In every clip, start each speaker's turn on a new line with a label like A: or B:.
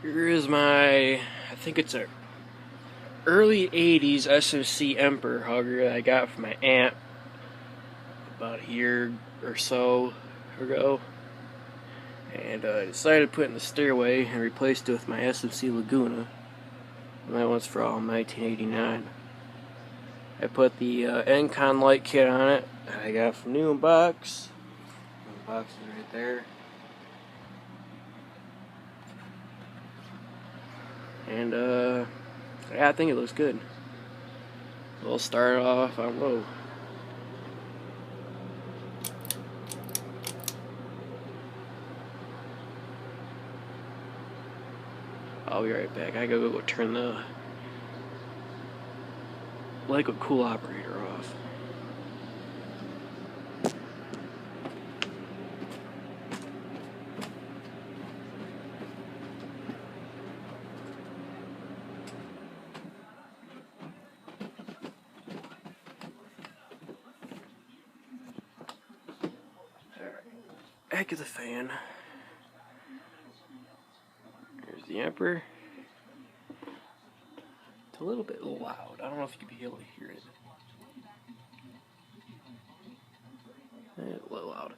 A: Here is my, I think it's a early 80s SMC Emperor hugger that I got from my aunt about a year or so ago. And I decided to put it in the stairway and replaced it with my SMC Laguna. And that one's from 1989. I put the Encon light kit on it that I got from New Box. The box is right there. And yeah, I think it looks good. We'll start off on low. I'll be right back. I gotta go turn the liquid cool operator off. Back of the fan. Here's the Emperor. It's a little bit loud. I don't know if you can be able to hear it. A little loud.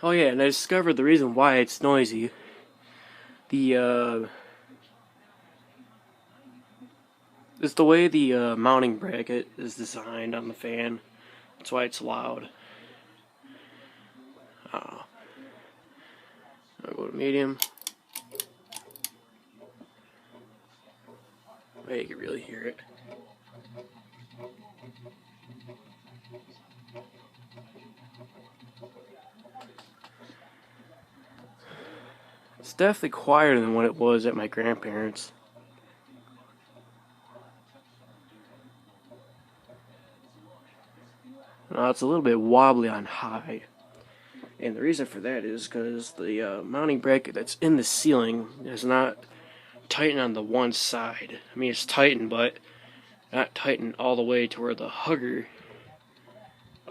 A: Oh yeah, and I discovered the reason why it's noisy. It's the way the mounting bracket is designed on the fan. That's why it's loud. I'll go to medium. Well, you can really hear it. It's definitely quieter than what it was at my grandparents'. Now it's a little bit wobbly on high. And the reason for that is because the mounting bracket that's in the ceiling is not tightened on the one side. I mean, it's tightened, but not tightened all the way to where the hugger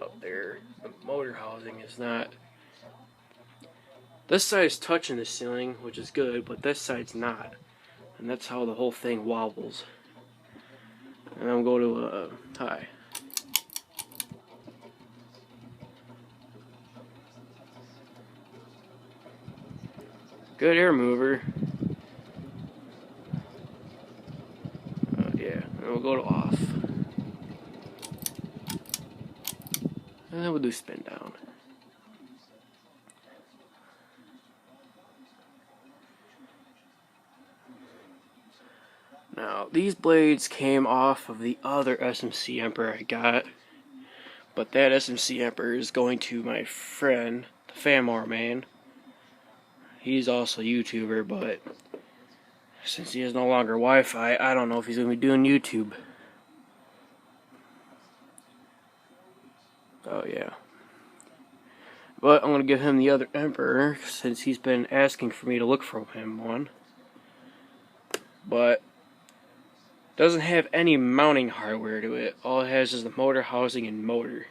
A: up there, the motor housing, is not. This side is touching the ceiling, which is good, but this side's not. And that's how the whole thing wobbles. And I'm going to high. Good air mover. Yeah, and we'll go to off. And then we'll do spin down. Now, these blades came off of the other SMC Emperor I got. But that SMC Emperor is going to my friend, the Famar Man. He's also a YouTuber, but since he has no longer Wi-Fi, I don't know if he's going to be doing YouTube. Oh yeah. But I'm going to give him the other Emperor, since he's been asking for me to look for him one. But doesn't have any mounting hardware to it. All it has is the motor housing and motor.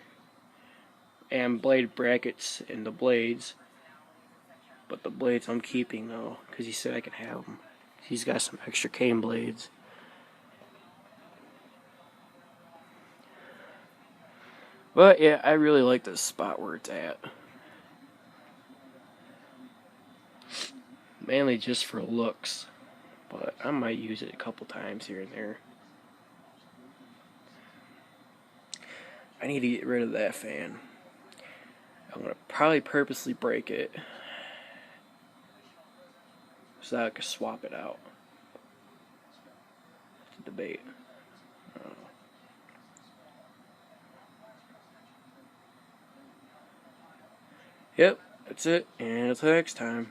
A: And blade brackets in the blades. But the blades I'm keeping though, because he said I can have them. He's got some extra cane blades. But yeah, I really like the spot where it's at. Mainly just for looks. But I might use it a couple times here and there. I need to get rid of that fan. I'm going to probably purposely break it so that I can swap it out. It's a debate. Yep, that's it, and until next time.